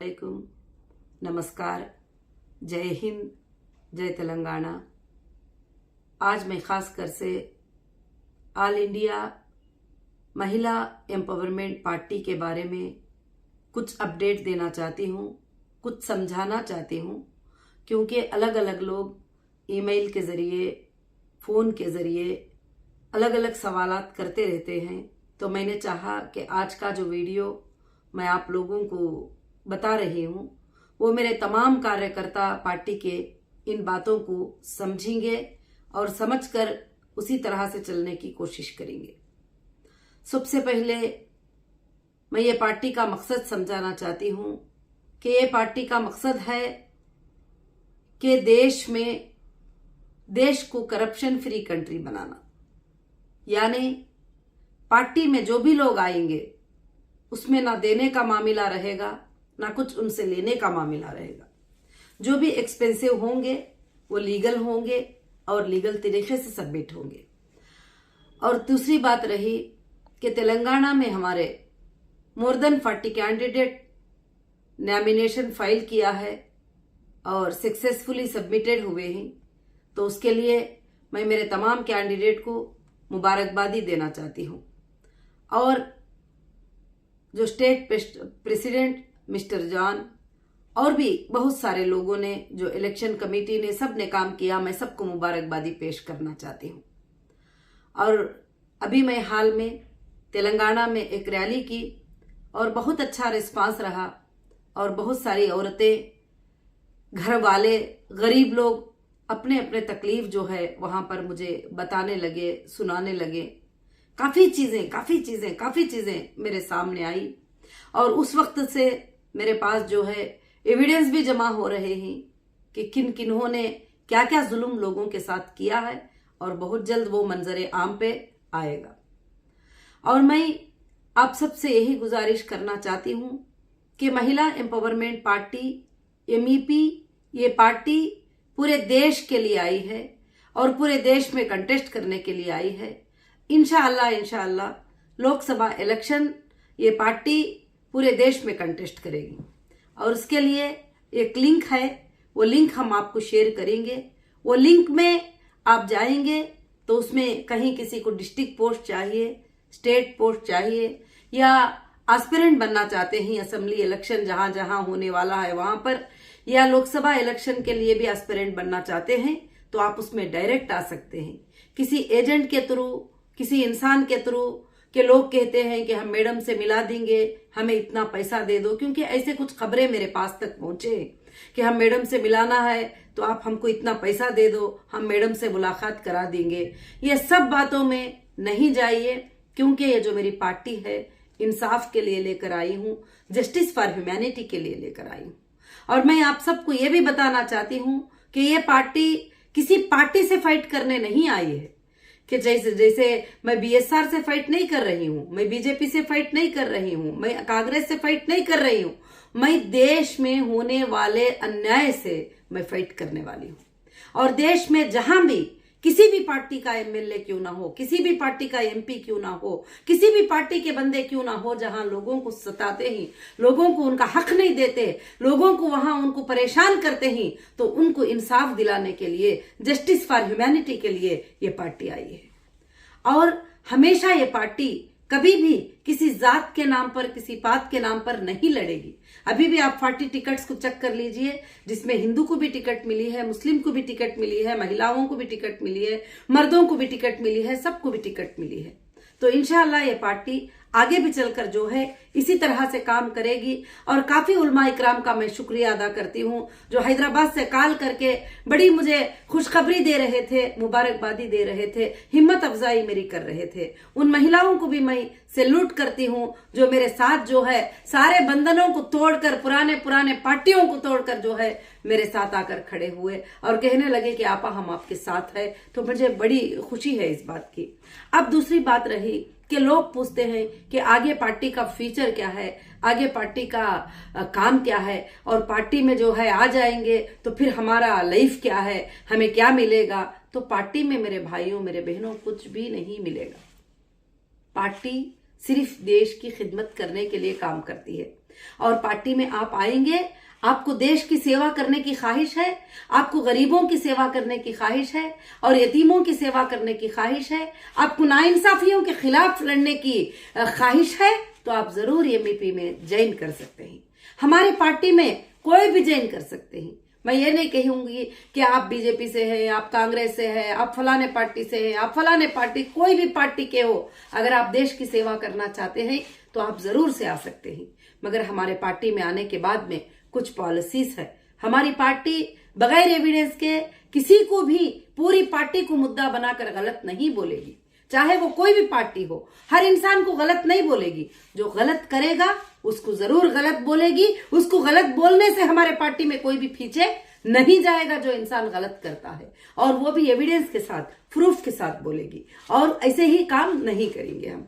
वालेकुम, नमस्कार, जय हिंद, जय तेलंगाना। आज मैं ख़ास कर से ऑल इंडिया महिला एम्पावरमेंट पार्टी के बारे में कुछ अपडेट देना चाहती हूँ, कुछ समझाना चाहती हूँ, क्योंकि अलग अलग लोग ईमेल के ज़रिए, फ़ोन के ज़रिए अलग अलग सवालात करते रहते हैं। तो मैंने चाहा कि आज का जो वीडियो मैं आप लोगों को बता रही हूँ वो मेरे तमाम कार्यकर्ता पार्टी के इन बातों को समझेंगे और समझकर उसी तरह से चलने की कोशिश करेंगे। सबसे पहले मैं ये पार्टी का मकसद समझाना चाहती हूँ कि ये पार्टी का मकसद है कि देश को करप्शन फ्री कंट्री बनाना। यानी पार्टी में जो भी लोग आएंगे उसमें ना देने का मामला रहेगा, ना कुछ उनसे लेने का मामला रहेगा। जो भी एक्सपेंसिव होंगे वो लीगल होंगे और लीगल तरीके से सबमिट होंगे। और दूसरी बात रही कि तेलंगाना में हमारे more than 40 candidate nomination file किया है और सक्सेसफुली सबमिटेड हुए हैं। तो उसके लिए मैं मेरे तमाम कैंडिडेट को मुबारकबादी देना चाहती हूँ। और जो स्टेट प्रेसिडेंट मिस्टर जॉन और भी बहुत सारे लोगों ने, जो इलेक्शन कमेटी ने, सब ने काम किया, मैं सबको मुबारकबादी पेश करना चाहती हूँ। और अभी मैं हाल में तेलंगाना में एक रैली की और बहुत अच्छा रिस्पांस रहा और बहुत सारी औरतें, घर वाले, गरीब लोग अपने अपने तकलीफ जो है वहाँ पर मुझे बताने लगे, सुनाने लगे। काफ़ी चीज़ें मेरे सामने आई और उस वक्त से मेरे पास जो है एविडेंस भी जमा हो रहे हैं कि किन्हों ने क्या क्या जुल्म लोगों के साथ किया है और बहुत जल्द वो मंजरे आम पे आएगा। और मैं आप सबसे यही गुजारिश करना चाहती हूँ कि महिला एम्पावरमेंट पार्टी MEP ये पार्टी पूरे देश के लिए आई है और पूरे देश में कंटेस्ट करने के लिए आई है। इंशाअल्लाह लोकसभा इलेक्शन ये पार्टी पूरे देश में कंटेस्ट करेगी। और उसके लिए एक लिंक है, वो लिंक हम आपको शेयर करेंगे। वो लिंक में आप जाएंगे तो उसमें कहीं किसी को डिस्ट्रिक्ट पोस्ट चाहिए, स्टेट पोस्ट चाहिए, या एस्पिरेंट बनना चाहते हैं असेंबली इलेक्शन जहां जहां होने वाला है वहां पर, या लोकसभा इलेक्शन के लिए भी एस्पिरेंट बनना चाहते हैं, तो आप उसमें डायरेक्ट आ सकते हैं। किसी एजेंट के थ्रू, किसी इंसान के थ्रू के लोग कहते हैं कि हम मैडम से मिला देंगे, हमें इतना पैसा दे दो, क्योंकि ऐसे कुछ खबरें मेरे पास तक पहुंचे कि हम मैडम से मिलाना है तो आप हमको इतना पैसा दे दो, हम मैडम से मुलाकात करा देंगे। ये सब बातों में नहीं जाइए, क्योंकि ये जो मेरी पार्टी है इंसाफ के लिए लेकर आई हूँ, जस्टिस फॉर ह्यूमैनिटी के लिए लेकर आई हूँ। और मैं आप सबको ये भी बताना चाहती हूँ कि ये पार्टी किसी पार्टी से फाइट करने नहीं आई है कि जैसे मैं BSR से फाइट नहीं कर रही हूँ, मैं BJP से फाइट नहीं कर रही हूँ, मैं कांग्रेस से फाइट नहीं कर रही हूँ। मैं देश में होने वाले अन्याय से मैं फाइट करने वाली हूँ। और देश में जहां भी किसी भी पार्टी का MLA क्यों ना हो, किसी भी पार्टी का MP क्यों ना हो, किसी भी पार्टी के बंदे क्यों ना हो, जहां लोगों को सताते ही, लोगों को उनका हक नहीं देते, लोगों को वहां उनको परेशान करते ही, तो उनको इंसाफ दिलाने के लिए, जस्टिस फॉर ह्यूमैनिटी के लिए ये पार्टी आई है। और हमेशा ये पार्टी कभी भी किसी जात के नाम पर, किसी पात के नाम पर नहीं लड़ेगी। अभी भी आप 40 टिकट्स को चेक कर लीजिए, जिसमें हिंदू को भी टिकट मिली है, मुस्लिम को भी टिकट मिली है, महिलाओं को भी टिकट मिली है, मर्दों को भी टिकट मिली है, सबको भी टिकट मिली है। तो इंशाअल्लाह ये पार्टी आगे भी चलकर जो है इसी तरह से काम करेगी। और काफी उलमा इकराम का मैं शुक्रिया अदा करती हूँ जो हैदराबाद से कॉल करके बड़ी मुझे खुशखबरी दे रहे थे, मुबारकबादी दे रहे थे, हिम्मत अफजाई मेरी कर रहे थे। उन महिलाओं को भी मैं सैल्यूट करती हूँ जो मेरे साथ जो है सारे बंधनों को तोड़कर, पुराने पार्टियों को तोड़कर जो है मेरे साथ आकर खड़े हुए और कहने लगे कि आपा हम आपके साथ है। तो मुझे बड़ी खुशी है इस बात की। अब दूसरी बात रही कि लोग पूछते हैं कि आगे पार्टी का फ्यूचर क्या है, आगे पार्टी का काम क्या है, और पार्टी में जो है आ जाएंगे तो फिर हमारा लाइफ क्या है, हमें क्या मिलेगा। तो पार्टी में मेरे भाइयों, मेरे बहनों, कुछ भी नहीं मिलेगा। पार्टी सिर्फ देश की खिदमत करने के लिए काम करती है। और पार्टी में आप आएंगे, आपको देश की सेवा करने की ख्वाहिश है, आपको गरीबों की सेवा करने की ख्वाहिश है और यतीमों की सेवा करने की ख्वाहिश है, आपको नाइंसाफियों के खिलाफ लड़ने की ख्वाहिश है, तो आप जरूर एमईपी में ज्वाइन कर सकते हैं। हमारी पार्टी में कोई भी ज्वाइन कर सकते हैं। मैं ये नहीं कहूंगी कि आप बीजेपी से हैं, आप कांग्रेस से हैं, आप फलाने पार्टी से हैं, आप फलाने पार्टी, कोई भी पार्टी के हो, अगर आप देश की सेवा करना चाहते हैं तो आप जरूर से आ सकते हैं। मगर हमारे पार्टी में आने के बाद में कुछ पॉलिसीज है। हमारी पार्टी बगैर एविडेंस के किसी को भी पूरी पार्टी को मुद्दा बनाकर गलत नहीं बोलेगी, चाहे वो कोई भी पार्टी हो। हर इंसान को गलत नहीं बोलेगी, जो गलत करेगा उसको जरूर गलत बोलेगी। उसको गलत बोलने से हमारे पार्टी में कोई भी पीछे नहीं जाएगा जो इंसान गलत करता है, और वो भी एविडेंस के साथ, प्रूफ के साथ बोलेगी, और ऐसे ही काम नहीं करेंगे हम।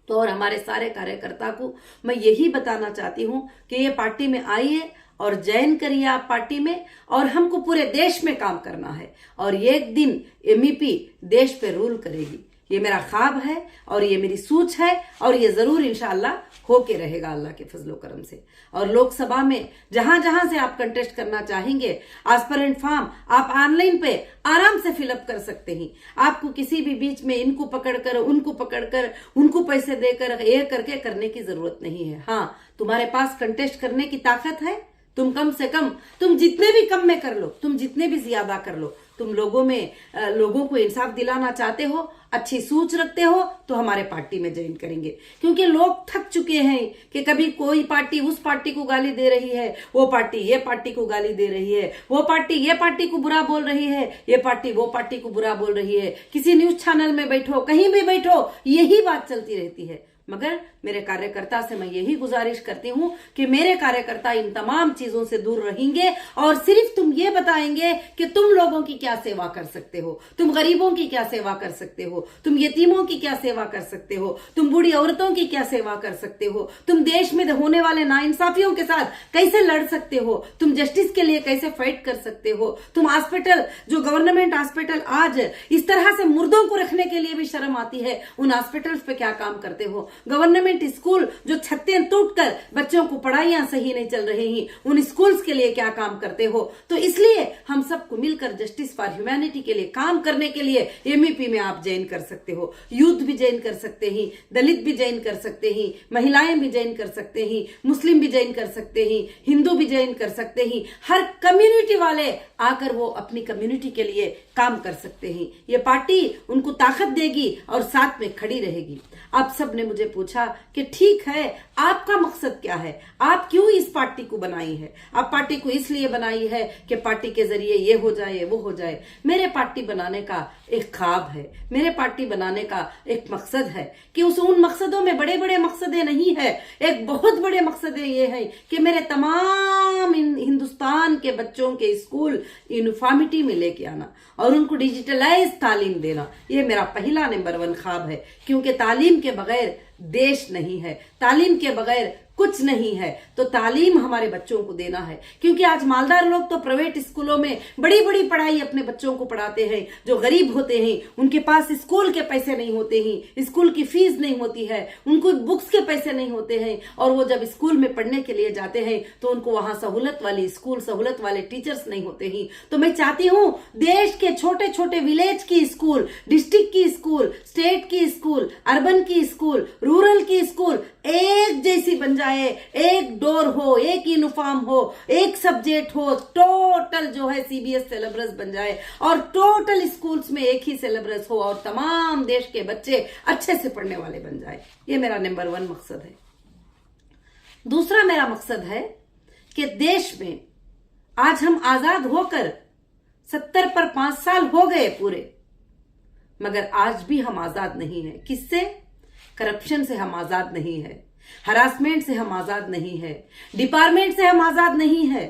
तो और हमारे सारे कार्यकर्ता को मैं यही बताना चाहती हूं कि ये पार्टी में आइए और ज्वाइन करिए आप पार्टी में, और हमको पूरे देश में काम करना है, और एक दिन एमईपी देश पे रूल करेगी। ये मेरा ख्वाब है और ये मेरी सोच है, और ये जरूर इंशाअल्लाह होके रहेगा अल्लाह के फजलो करम से। और लोकसभा में जहां जहां से आप कंटेस्ट करना चाहेंगे, एस्पिरेंट फॉर्म आप ऑनलाइन पे आराम से फिलअप कर सकते हैं। आपको किसी भी बीच में इनको पकड़कर उनको पैसे देकर ये करके करने की जरूरत नहीं है। हाँ, तुम्हारे पास कंटेस्ट करने की ताकत है, तुम कम से कम, तुम जितने भी कम में कर लो, तुम जितने भी ज्यादा कर लो, तुम लोगों को इंसाफ दिलाना चाहते हो, अच्छी सोच रखते हो, तो हमारे पार्टी में ज्वाइन करेंगे। क्योंकि लोग थक चुके हैं कि कभी कोई पार्टी उस पार्टी को गाली दे रही है, वो पार्टी ये पार्टी को गाली दे रही है, वो पार्टी ये पार्टी को बुरा बोल रही है, ये पार्टी वो पार्टी को बुरा बोल रही है। किसी न्यूज चैनल में बैठो, कहीं भी बैठो, यही बात चलती रहती है। मगर मेरे कार्यकर्ता से मैं यही गुजारिश करती हूं कि मेरे कार्यकर्ता इन तमाम चीजों से दूर रहेंगे, और सिर्फ तुम ये बताएंगे कि तुम लोगों की क्या सेवा कर सकते हो, तुम गरीबों की क्या सेवा कर सकते हो, तुम यतीमों की क्या सेवा कर सकते हो, तुम बूढ़ी औरतों की क्या सेवा कर सकते हो, तुम देश में होने वाले नाइंसाफियों के साथ कैसे लड़ सकते हो, तुम जस्टिस के लिए कैसे फाइट कर सकते हो, तुम हॉस्पिटल, जो गवर्नमेंट हॉस्पिटल आज इस तरह से मुर्दों को रखने के लिए भी शर्म आती है, उन हॉस्पिटल्स पे क्या काम करते हो। गवर्नमेंट स्कूल जो छतें टूटकर बच्चों को पढ़ाइयां सही नहीं चल रही हैं, उन स्कूल्स के लिए क्या काम करते हो। तो इसलिए हम सबको मिलकर जस्टिस फॉर ह्यूमैनिटी के लिए काम करने के लिए एमईपी में आप ज्वाइन कर सकते हो। यूथ भी ज्वाइन कर सकते हैं, दलित भी ज्वाइन कर सकते हैं, महिलाएं भी ज्वाइन कर सकते हैं, मुस्लिम भी ज्वाइन कर सकते हैं, हिंदू भी ज्वाइन कर सकते हैं। हर कम्युनिटी वाले आकर वो अपनी कम्युनिटी के लिए काम कर सकते हैं। ये पार्टी उनको ताकत देगी और साथ में खड़ी रहेगी। आप सब ने मुझे पूछा कि ठीक है, आपका मकसद क्या है, आप क्यों इस पार्टी को बनाई है। आप पार्टी को इसलिए बनाई है कि पार्टी के जरिए ये हो जाए, वो हो जाए। मेरे पार्टी बनाने का एक ख्वाब है, मेरे पार्टी बनाने का एक मकसद है कि उन मकसदों में बड़े बड़े मकसदें नहीं है। एक बहुत बड़े मकसद ये है कि मेरे तमाम हिंदुस्तान के बच्चों के स्कूल यूनिफॉर्मिटी में लेके आना और उनको डिजिटलाइज तालीम देना। ये मेरा पहला नंबर 1 ख्वाब है, क्योंकि तालीम के बगैर देश नहीं है, तालीम के बगैर कुछ नहीं है। तो तालीम हमारे बच्चों को देना है, क्योंकि आज मालदार लोग तो प्राइवेट स्कूलों में बड़ी बड़ी पढ़ाई अपने बच्चों को पढ़ाते हैं। जो गरीब होते हैं उनके पास स्कूल के पैसे नहीं होते हैं, स्कूल की फीस नहीं होती है, उनको बुक्स के पैसे नहीं होते हैं, और वो जब स्कूल में पढ़ने के लिए जाते हैं तो उनको वहां सहूलत वाली स्कूल, सहूलत वाले टीचर्स नहीं होते हैं। तो मैं चाहती हूँ देश के छोटे छोटे विलेज की स्कूल, डिस्ट्रिक्ट की स्कूल, स्टेट की स्कूल, अर्बन की स्कूल, रूरल की स्कूल एक जैसी बन जाए, एक डोर हो, एक यूनिफॉर्म हो, एक सब्जेक्ट हो, टोटल जो है सीबीएस सिलेबस बन जाए, और टोटल स्कूल्स में एक ही सिलेबस हो, और तमाम देश के बच्चे अच्छे से पढ़ने वाले बन जाए। ये मेरा नंबर 1 मकसद है। दूसरा मेरा मकसद है कि देश में आज हम आजाद होकर 70 पर 5 साल हो गए पूरे, मगर आज भी हम आजाद नहीं है। किससे? करप्शन से हम आजाद नहीं है, हरासमेंट से हम आजाद नहीं है, डिपार्टमेंट से हम आजाद नहीं है।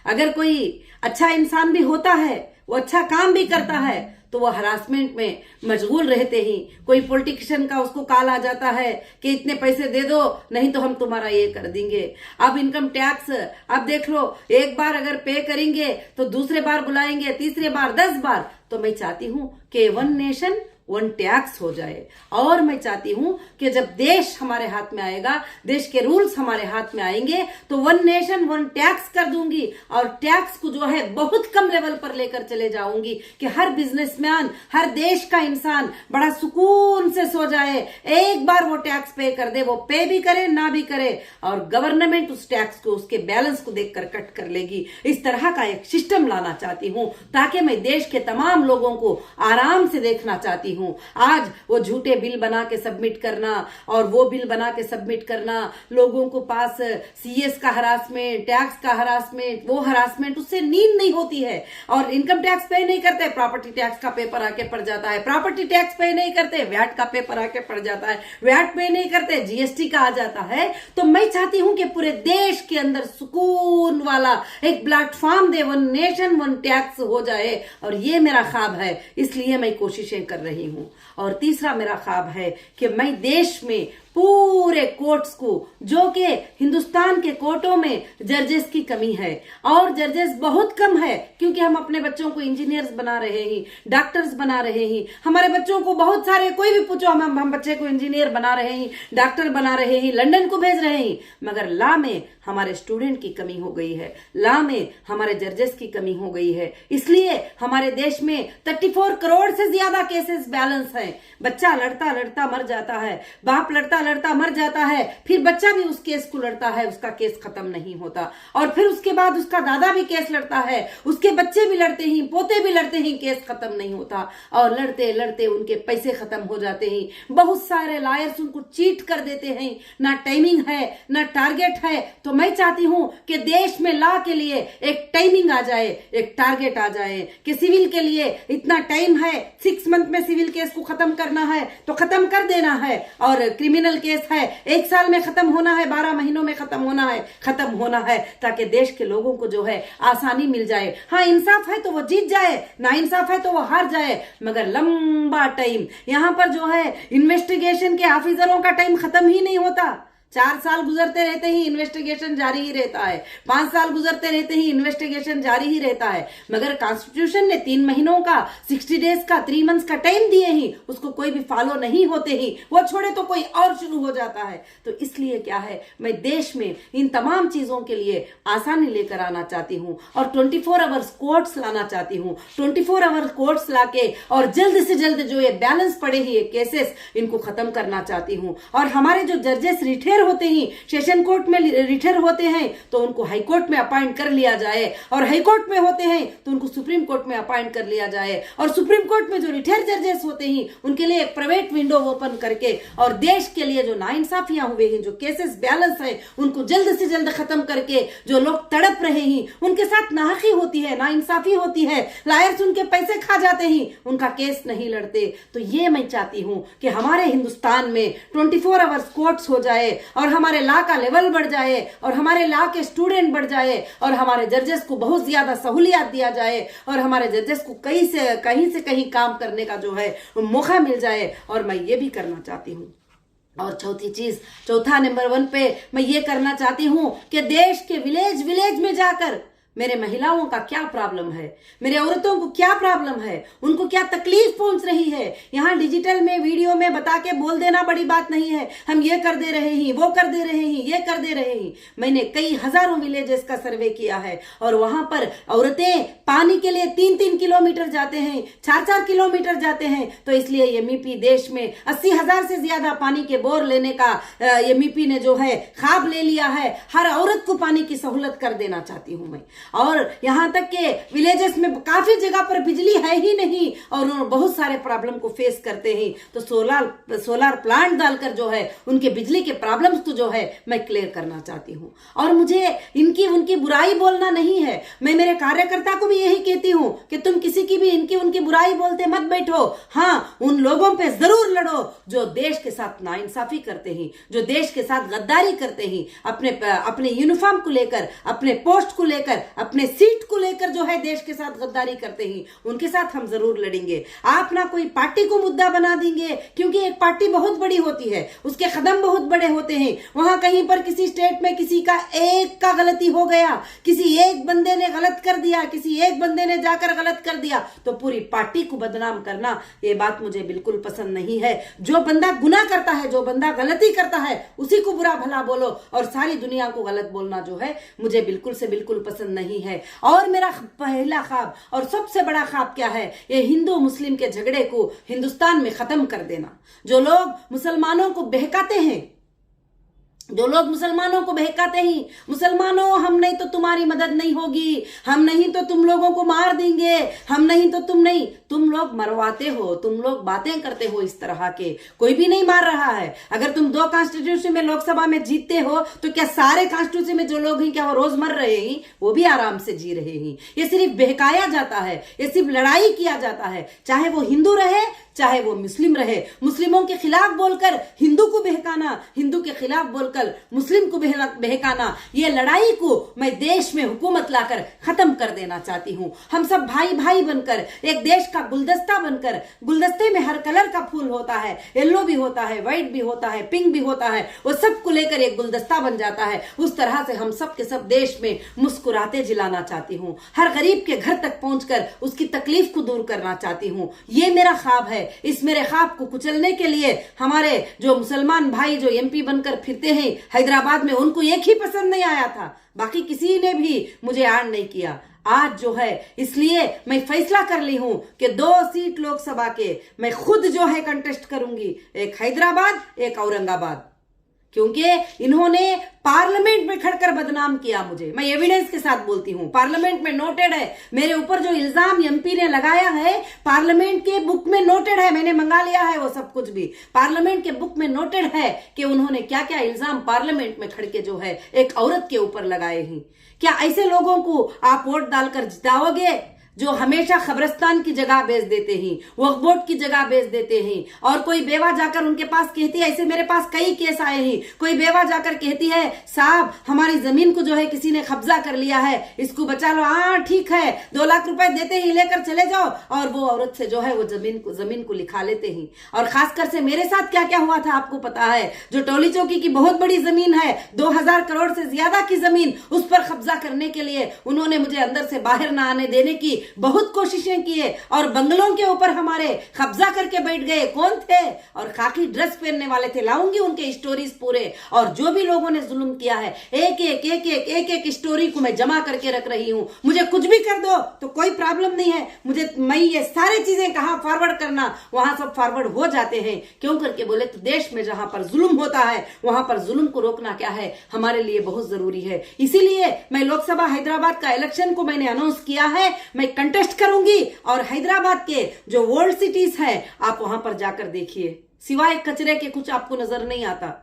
अगर कोई अच्छा इंसान भी होता है, वो अच्छा काम भी करता है, तो वो हरासमेंट में मशगूल रहते ही। कोई पॉलिटिशियन का उसको कॉल आ जाता है कि इतने पैसे दे दो, नहीं तो हम तुम्हारा ये कर देंगे। अब इनकम टैक्स, अब देख लो, एक बार अगर पे करेंगे तो दूसरे बार बुलाएंगे, तीसरे बार 10 बार। तो मैं चाहती हूं कि 1 नेशन वन टैक्स हो जाए। और मैं चाहती हूं कि जब देश हमारे हाथ में आएगा, देश के रूल्स हमारे हाथ में आएंगे, तो वन नेशन वन टैक्स कर दूंगी और टैक्स को जो है बहुत कम लेवल पर लेकर चले जाऊंगी कि हर बिजनेसमैन, हर देश का इंसान बड़ा सुकून से सो जाए, एक बार वो टैक्स पे कर दे, वो पे भी करे ना भी करे, और गवर्नमेंट उस टैक्स को, उसके बैलेंस को देखकर कट कर लेगी। इस तरह का एक सिस्टम लाना चाहती हूं ताकि मैं देश के तमाम लोगों को आराम से देखना चाहती हूं। आज वो झूठे बिल बना के सबमिट करना और वो बिल बना के सबमिट करना, लोगों को पास सीएस का हरासमेंट, टैक्स का हरासमेंट, वो हरासमेंट, उससे नींद नहीं होती है। और इनकम टैक्स पे नहीं करते, प्रॉपर्टी टैक्स का पेपर आके पड़ जाता है, प्रॉपर्टी टैक्स पे नहीं करते, वैट का पेपर आके पड़ जाता है, वैट पे नहीं करते, जीएसटी का आ जाता है। तो मैं चाहती हूं कि पूरे देश के अंदर सुकून वाला एक प्लेटफॉर्म दे, वन नेशन वन टैक्स हो जाए, और ये मेरा ख्वाब है, इसलिए मैं कोशिशें कर रही हूं। और तीसरा मेरा ख्वाब है कि मैं देश में पूरे कोर्ट्स को, जो कि हिंदुस्तान के कोर्टों में जजेस की कमी है और जजेस बहुत कम है, क्योंकि हम अपने बच्चों को इंजीनियर्स बना रहे हैं, डॉक्टर्स बना रहे हैं, हमारे बच्चों को बहुत सारे, कोई भी पूछो, हम बच्चे को इंजीनियर बना रहे हैं, डॉक्टर बना रहे हैं, लंदन को भेज रहे हैं, मगर लॉ में हमारे स्टूडेंट की कमी हो गई है, लॉ में हमारे जजेस की कमी हो गई है। इसलिए हमारे देश में 34 करोड़ से ज्यादा केसेस बैलेंस हैं। बच्चा लड़ता लड़ता मर जाता है, बाप लड़ता लड़ता मर जाता है, फिर बच्चा भी उस केस को लड़ता है, उसका केस खत्म नहीं होता, और फिर उसके बाद उसका दादा भी केस लड़ता है, उसके बच्चे भी लड़ते हैं, पोते भी लड़ते हैं, केस खत्म नहीं होता, और लड़ते लड़ते उनके पैसे खत्म हो जाते हैं। बहुत सारे लॉयर्स उनको चीट कर देते हैं, ना टाइमिंग है ना टारगेट है। तो मैं चाहती हूं कि देश में लॉ के लिए एक टाइमिंग आ जाए, एक टारगेट आ जाए कि सिविल के लिए इतना टाइम है, 6 मंथ में सिविल केस को खत्म करना है तो खत्म कर देना है, और क्रिमिनल केस है 1 साल में खत्म होना है, 12 महीनों में खत्म होना है, ताकि देश के लोगों को जो है आसानी मिल जाए। हाँ, इंसाफ है तो वो जीत जाए, ना इंसाफ है तो वो हार जाए, मगर लंबा टाइम यहाँ पर जो है इन्वेस्टिगेशन के ऑफिसरों का टाइम खत्म ही नहीं होता। 4 साल गुजरते रहते ही इन्वेस्टिगेशन जारी ही रहता है, 5 साल गुजरते रहते ही इन्वेस्टिगेशन जारी ही रहता है, मगर कॉन्स्टिट्यूशन ने 3 महीनों का, 60 डेज का, 3 मंथ्स का टाइम दिए ही, उसको कोई भी फॉलो नहीं होते ही, वो छोड़े तो कोई और शुरू हो जाता है। तो इसलिए क्या है, मैं देश में इन तमाम चीजों के लिए आसानी लेकर आना चाहती हूँ और 24 आवर्स कोर्ट्स लाना चाहती हूँ। 24 आवर्स कोर्ट्स लाके और जल्द से जल्द जो ये बैलेंस पड़े ही ये केसेस, इनको खत्म करना चाहती हूँ। और हमारे जो जजेस रिटायर होते हैं, सेशन कोर्ट में रिटायर होते हैं, तो उनको हाई कोर्ट में अपॉइंट कर लिया जाए, और हाई कोर्ट में होते हैं तो उनको सुप्रीम कोर्ट में अपॉइंट कर लिया जाए, और सुप्रीम कोर्ट में जो रिटायर जजेस होते हैं उनके लिए एक प्राइवेट विंडो ओपन करके, और देश के लिए जो नाइंसाफियां हुए हैं, जो केसेस बैलेंस है, उनको जल्द से जल्द खत्म करके, जो लोग तड़प रहे हैं, उनके साथ नाहकी होती है, नाइंसाफी होती है, लायर्स उनके पैसे खा जाते हैं, उनका केस नहीं लड़ते। तो ये मैं चाहती हूं कि हमारे हिंदुस्तान में 24 आवर्स कोर्ट्स हो जाए, और हमारे लॉ का लेवल बढ़ जाए, और हमारे लॉ के स्टूडेंट बढ़ जाए, और हमारे जजेस को बहुत ज्यादा सहूलियत दिया जाए, और हमारे जजेस को कहीं से कहीं काम करने का जो है मौका मिल जाए। और मैं ये भी करना चाहती हूँ। और चौथा नंबर 1 पे मैं ये करना चाहती हूँ कि देश के विलेज में जाकर मेरे महिलाओं का क्या प्रॉब्लम है, मेरे औरतों को क्या प्रॉब्लम है, उनको क्या तकलीफ पहुंच रही है, यहाँ डिजिटल में वीडियो में बता के बोल देना बड़ी बात नहीं है, हम ये कर दे रहे हैं, वो कर दे रहे हैं, ये कर दे रहे हैं। मैंने कई हजारों विलेजेस का सर्वे किया है, और वहां पर औरतें पानी के लिए 3-3 किलोमीटर जाते हैं, 4-4 किलोमीटर जाते हैं। तो इसलिए एमईपी देश में 80,000 से ज्यादा पानी के बोर लेने का एमईपी ने जो है ख्वाब ले लिया है। हर औरत को पानी की सहूलत कर देना चाहती हूं मैं। और यहां तक के विलेजेस में काफी जगह पर बिजली है ही नहीं, और बहुत सारे प्रॉब्लम को फेस करते हैं। तो सोलर प्लांट डालकर जो है उनके बिजली के प्रॉब्लम्स को जो है मैं क्लियर करना चाहती हूं। और मुझे उनकी बुराई बोलना नहीं है। मैं मेरे कार्यकर्ता को भी यही कहती हूं कि तुम किसी की भी उनकी बुराई बोलते मत बैठो। हाँ, उन लोगों पे जरूर लड़ो जो देश के साथ नाइंसाफी करते हैं, जो देश के साथ गद्दारी करते हैं, अपने यूनिफॉर्म को लेकर, अपने पोस्ट को लेकर अपने सीट को लेकर जो है देश के साथ गद्दारी करते हैं, उनके साथ हम जरूर लड़ेंगे। आप ना कोई पार्टी को मुद्दा बना देंगे, क्योंकि एक पार्टी बहुत बड़ी होती है, उसके कदम बहुत बड़े होते हैं। वहां कहीं पर किसी स्टेट में किसी का एक का गलती हो गया, किसी एक बंदे ने गलत कर दिया, किसी एक बंदे ने जाकर गलत कर दिया, तो पूरी पार्टी को बदनाम करना, ये बात मुझे बिल्कुल पसंद नहीं है। जो बंदा गुनाह करता है, जो बंदा गलती करता है, उसी को बुरा भला बोलो, और सारी दुनिया को गलत बोलना जो है मुझे बिल्कुल से बिल्कुल पसंद नहीं है। और मेरा पहला ख्वाब और सबसे बड़ा ख्वाब क्या है, ये हिंदू मुस्लिम के झगड़े को हिंदुस्तान में खत्म कर देना। जो लोग मुसलमानों को बहकाते हैं, जो लोग मुसलमानों को बहकाते हैं, मुसलमानों हम नहीं तो तुम्हारी मदद नहीं होगी, हम नहीं तो तुम लोगों को मार देंगे, हम नहीं तो तुम नहीं, तुम लोग मरवाते हो, तुम लोग बातें करते हो इस तरह के। कोई भी नहीं मार रहा है। अगर तुम 2 कॉन्स्टिट्यूशन में लोकसभा में जीतते हो, तो क्या सारे कॉन्स्टिट्यूशन में जो लोग हैं क्या वो रोज मर रहे हैं? वो भी आराम से जी रहे हैं। ये सिर्फ बहकाया जाता है, ये सिर्फ लड़ाई किया जाता है, चाहे वो हिंदू रहे चाहे वो मुस्लिम रहे। मुस्लिमों के खिलाफ बोलकर हिंदू को बहकाना, हिंदू के खिलाफ बोलकर मुस्लिम को बहकाना, ये लड़ाई को मैं देश में हुकूमत लाकर खत्म कर देना चाहती हूँ। हम सब भाई भाई बनकर, एक देश का गुलदस्ता बनकर, गुलदस्ते में हर कलर का फूल होता है, येलो भी होता है, व्हाइट भी होता है, पिंक भी होता है, वो सबको लेकर एक गुलदस्ता बन जाता है। उस तरह से हम सब के सब देश में मुस्कुराते जिलाना चाहती हूँ। हर गरीब के घर तक पहुंचकर उसकी तकलीफ को दूर करना चाहती हूँ। ये मेरा ख्वाब है। इस मेरे ख्वाब को कुचलने के लिए हमारे जो मुसलमान भाई जो एमपी बनकर फिरते हैं हैदराबाद में, उनको एक ही पसंद नहीं आया था, बाकी किसी ने भी मुझे आड़ नहीं किया। आज जो है, इसलिए मैं फैसला कर ली हूं कि 2 सीट लोकसभा के मैं खुद जो है कंटेस्ट करूंगी, एक हैदराबाद, एक औरंगाबाद, क्योंकि इन्होंने पार्लियामेंट में खड़कर बदनाम किया मुझे। मैं एविडेंस के साथ बोलती हूँ, पार्लियामेंट में नोटेड है मेरे ऊपर जो इल्जाम एमपी ने लगाया है, पार्लियामेंट के बुक में नोटेड है, मैंने मंगा लिया है वो सब कुछ भी, पार्लियामेंट के बुक में नोटेड है कि उन्होंने क्या क्या इल्जाम पार्लियामेंट में खड़के जो है एक औरत के ऊपर लगाए हैं। क्या ऐसे लोगों को आप वोट डालकर जिताओगे जो हमेशा खबरस्तान की जगह बेच देते हैं, वक्फ बोर्ड की जगह बेच देते हैं, और कोई बेवा जाकर उनके पास कहती है, ऐसे मेरे पास कई केस आए हैं, कोई बेवा जाकर कहती है साहब हमारी जमीन को जो है किसी ने कब्जा कर लिया है, इसको बचा लो। हाँ ठीक है, 2 लाख रुपए देते ही लेकर चले जाओ, और वो औरत से जो है वो जमीन को लिखा लेते हैं। और खासकर से मेरे साथ क्या क्या हुआ था आपको पता है, जो टोली चौकी की बहुत बड़ी जमीन है, 2000 करोड़ से ज्यादा की जमीन, उस पर कब्जा करने के लिए उन्होंने मुझे अंदर से बाहर ना आने देने की बहुत कोशिशें की है, और बंगलों के ऊपर हमारे कब्जा करके बैठ गए। कौन थे? और खाकी ड्रेस पहनने वाले थे। लाऊंगी उनके स्टोरीज पूरे, और जो भी लोगों ने जुल्म किया है, एक स्टोरी को मैं जमा करके रख रही हूं। मुझे कुछ भी कर दो तो कोई प्रॉब्लम नहीं है, मैं ये सारी चीजें कहां फॉरवर्ड करना, वहां सब फॉरवर्ड हो जाते हैं। क्यों करके बोले तो देश में जहां पर जुल्म होता है वहां पर जुल्म को रोकना क्या है, हमारे लिए बहुत जरूरी है। इसीलिए मैं लोकसभा हैदराबाद का इलेक्शन को मैंने अनाउंस किया है, मैं कंटेस्ट करूंगी, और हैदराबाद के जो वर्ल्ड सिटीज है आप वहां पर जाकर देखिए, सिवाय कचरे के कुछ आपको नजर नहीं आता।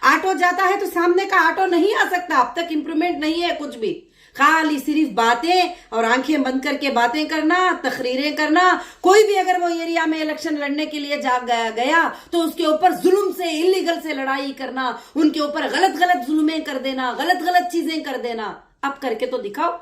ऑटो जाता है तो सामने का ऑटो नहीं आ सकता, अब तक इंप्रूवमेंट नहीं है कुछ भी, खाली सिर्फ बातें और आंखें बंद करके बातें करना, तकरीरें करना। कोई भी अगर वो एरिया में इलेक्शन लड़ने के लिए जा गया तो उसके ऊपर जुल्म से, इलीगल से लड़ाई करना, उनके ऊपर गलत गलत जुल्में कर देना, गलत गलत चीजें कर देना। अब करके तो दिखाओ,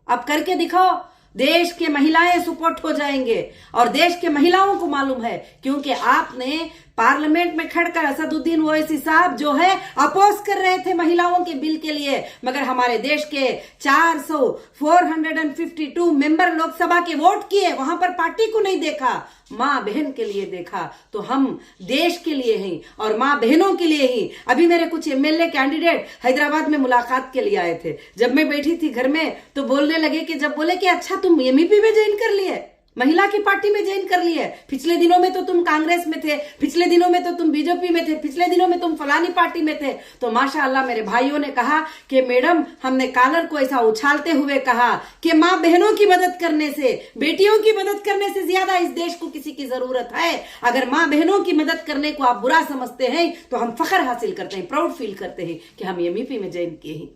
अब करके दिखाओ। देश के महिलाएं सपोर्ट हो जाएंगे, और देश के महिलाओं को मालूम है, क्योंकि आपने पार्लियामेंट में खड़कर असदुद्दीन ओवैसी साहब जो है अपोज कर रहे थे महिलाओं के बिल के लिए, मगर हमारे देश के 452 मेंबर लोकसभा के वोट किए, वहां पर पार्टी को नहीं देखा, मां बहन के लिए देखा। तो हम देश के लिए हैं और मां बहनों के लिए ही। अभी मेरे कुछ एमएलए कैंडिडेट हैदराबाद में मुलाकात के लिए आए थे, जब मैं बैठी थी घर में तो बोलने लगे कि, जब बोले कि अच्छा तुम एमईपी में ज्वाइन कर लिए, महिला की पार्टी में ज्वाइन कर लिए, पिछले दिनों में तो तुम कांग्रेस में थे, पिछले दिनों में तो तुम बीजेपी में थे, पिछले दिनों में तुम फलानी पार्टी में थे। तो माशाअल्लाह मेरे भाइयों ने कहा कि मैडम, हमने कॉलर को ऐसा उछालते हुए कहा कि मां बहनों की मदद करने से, बेटियों की मदद करने से ज्यादा इस देश को किसी की जरूरत है। अगर मां बहनों की मदद करने को आप बुरा समझते हैं तो हम फख्र हासिल करते हैं, प्राउड फील करते हैं कि हम एमईपी में ज्वाइन किए हैं।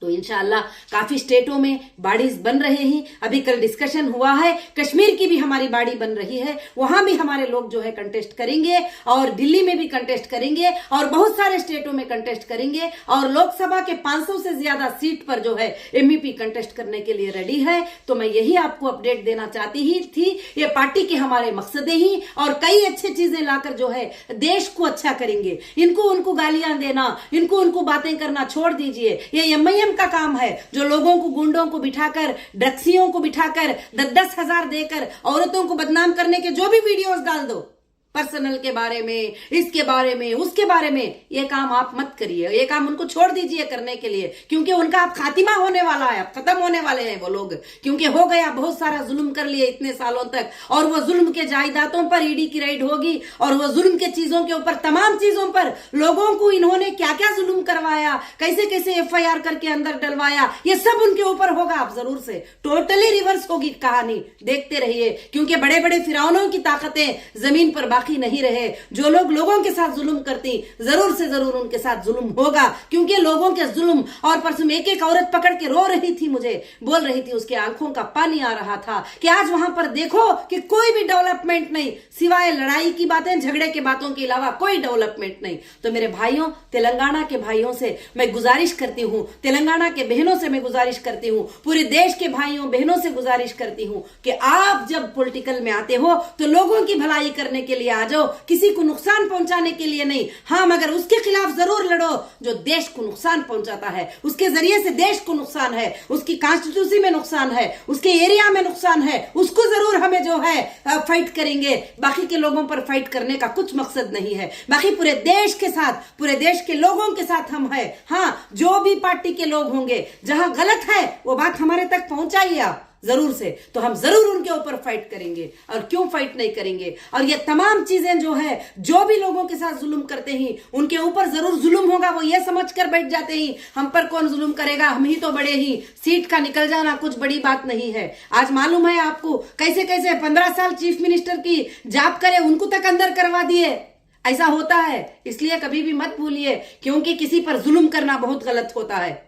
तो इंशाअल्लाह काफी स्टेटों में बाड़ीज बन रहे हैं। अभी कल डिस्कशन हुआ है, कश्मीर की भी हमारी बाड़ी बन रही है, वहां भी हमारे लोग जो है कंटेस्ट करेंगे और दिल्ली में भी कंटेस्ट करेंगे और बहुत सारे स्टेटों में कंटेस्ट करेंगे और लोकसभा के 500 से ज्यादा सीट पर जो है एमईपी कंटेस्ट करने के लिए रेडी है। तो मैं यही आपको अपडेट देना चाहती ही थी। ये पार्टी के हमारे मकसद ही और कई अच्छी चीजें लाकर जो है देश को अच्छा करेंगे। इनको उनको गालियां देना, इनको उनको बातें करना छोड़ दीजिए। ये एमआईएम का काम है जो लोगों को, गुंडों को बिठाकर, ड्रग्सियों को बिठाकर 10-10 हजार देकर औरतों को बदनाम करने के जो भी वीडियोस डाल दो, पर्सनल के बारे में, इसके बारे में, उसके बारे में, ये काम आप मत करिए। ये काम उनको छोड़ दीजिए करने के लिए, क्योंकि उनका अब खातिमा होने वाला है, अब खत्म होने वाले हैं वो लोग, क्योंकि हो गया, बहुत सारा जुल्म कर लिए इतने सालों तक। और वो जुल्म के जायदादों पर ईडी की रेड होगी और वो जुल्म के चीजों के ऊपर, तमाम चीजों पर लोगों को इन्होंने क्या क्या जुल्म करवाया, कैसे कैसे एफआईआर करके अंदर डलवाया, ये सब उनके ऊपर होगा। आप जरूर से टोटली रिवर्स होगी कहानी, देखते रहिए, क्योंकि बड़े बड़े फिरौनों की ताकतें जमीन पर बाकी नहीं रहे। जो लोग लोगों के साथ जुल्म करती, जरूर से जरूर उनके साथ जुल्म होगा, क्योंकि लोगों के जुल्म। और परसों एक एक औरत पकड़ के रो रही थी, मुझे बोल रही थी, उसके आंखों का पानी आ रहा था कि आज वहां पर देखो कि कोई भी डेवलपमेंट नहीं, सिवाय लड़ाई की बातें, झगड़े की बातों के अलावा कोई डेवलपमेंट नहीं। तो मेरे भाइयों, तेलंगाना के भाइयों से मैं गुजारिश करती हूं, तेलंगाना के बहनों से मैं गुजारिश करती हूं, पूरे देश के भाइयों बहनों से गुजारिश करती हूं कि आप जब पॉलिटिकल में आते हो तो लोगों की भलाई करने के लिए आ जाओ, किसी को नुकसान पहुंचाने के लिए नहीं। हाँ, मगर उसके खिलाफ जरूर लड़ो जो देश को नुकसान पहुंचाता है, उसके जरिए से देश को नुकसान है, उसकी कॉन्स्टिट्यूंसी में नुकसान है, उसके एरिया में नुकसान है, उसको जरूर हमें जो है फाइट करेंगे। बाकी के लोगों पर फाइट करने का कुछ मकसद नहीं है। बाकी पूरे देश के साथ, पूरे देश के लोगों के साथ हम है। हाँ, जो भी पार्टी के लोग होंगे, जहां गलत है वो बात हमारे तक पहुंचाइए आप जरूर से, तो हम जरूर उनके ऊपर फाइट करेंगे। और क्यों फाइट नहीं करेंगे? और ये तमाम चीजें जो है, जो भी लोगों के साथ जुल्म करते हैं उनके ऊपर जरूर जुल्म होगा। वो ये समझ कर बैठ जाते हैं हम पर कौन जुल्म करेगा, हम ही तो बड़े ही, सीट का निकल जाना कुछ बड़ी बात नहीं है। आज मालूम है आपको कैसे कैसे 15 साल चीफ मिनिस्टर की जॉब करे, उनको तक अंदर करवा दिए। ऐसा होता है, इसलिए कभी भी मत भूलिए, क्योंकि किसी पर जुल्म करना बहुत गलत होता है,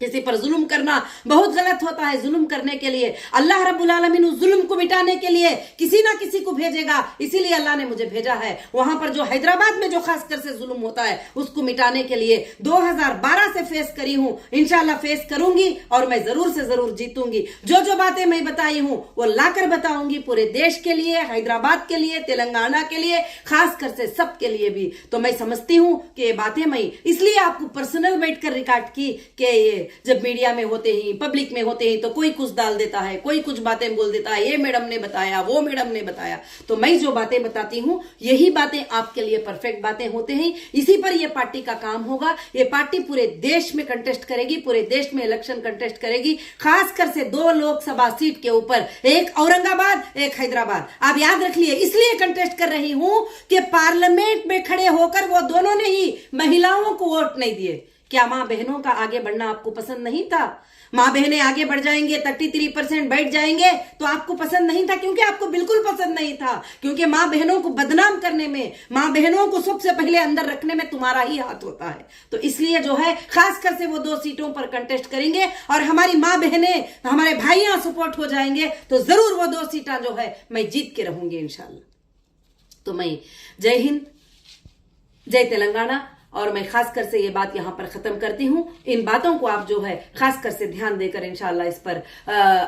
किसी पर जुल्म करना बहुत गलत होता है। जुल्म करने के लिए अल्लाह रब्बुल आलमीन उस जुल्म को मिटाने के लिए किसी ना किसी को भेजेगा, इसीलिए अल्लाह ने मुझे भेजा है। वहां पर जो हैदराबाद में जो खासकर से जुल्म होता है उसको मिटाने के लिए 2012 से फेस करी हूं, इंशाल्लाह फेस करूंगी और मैं जरूर से जरूर जीतूंगी। जो जो बातें मैं बताई हूं वो लाकर बताऊंगी पूरे देश के लिए, हैदराबाद के लिए, तेलंगाना के लिए, खासकर से सबके लिए भी। तो मैं समझती हूं कि ये बातें मैं इसलिए आपको पर्सनल बैठकर रिकॉर्ड की कि ये जब मीडिया में होते ही, पब्लिक में होते ही, तो कोई कुछ डाल देता है, कोई कुछ बातें बोल देता है, ये मैडम ने बताया, वो मैडम ने बताया। तो मैं जो बातें बताती हूं यही बातें आपके लिए परफेक्ट बातें होते हैं। इसी पर यह पार्टी का काम होगा। ये पार्टी पूरे देश में कंटेस्ट करेगी, पूरे देश में इलेक्शन कंटेस्ट करेगी, खासकर से 2 लोकसभा सीट के ऊपर, एक औरंगाबाद, एक हैदराबाद। आप याद रख लिए, इसलिए कंटेस्ट कर रही हूं कि पार्लियामेंट में खड़े होकर वो दोनों ने ही महिलाओं को वोट नहीं दिए। क्या मां बहनों का आगे बढ़ना आपको पसंद नहीं था? मां बहनें आगे बढ़ जाएंगे, 33% बैठ जाएंगे, तो आपको पसंद नहीं था, क्योंकि आपको बिल्कुल पसंद नहीं था, क्योंकि मां बहनों को बदनाम करने में, मां बहनों को सबसे पहले अंदर रखने में तुम्हारा ही हाथ होता है। तो इसलिए जो है खासकर से वो 2 सीटों पर कंटेस्ट करेंगे और हमारी मां बहनें, हमारे भाइयां सपोर्ट हो जाएंगे, तो जरूर वो 2 सीटें जो है मैं जीत के रहूंगी इंशाल्लाह। तो मैं जय हिंद, जय तेलंगाना, और मैं खासकर से ये बात यहां पर खत्म करती हूं। इन बातों को आप जो है खासकर से ध्यान देकर इंशाल्लाह इस पर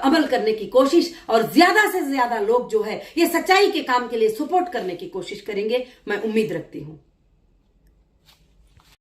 अमल करने की कोशिश, और ज्यादा से ज्यादा लोग जो है ये सच्चाई के काम के लिए सपोर्ट करने की कोशिश करेंगे, मैं उम्मीद रखती हूं।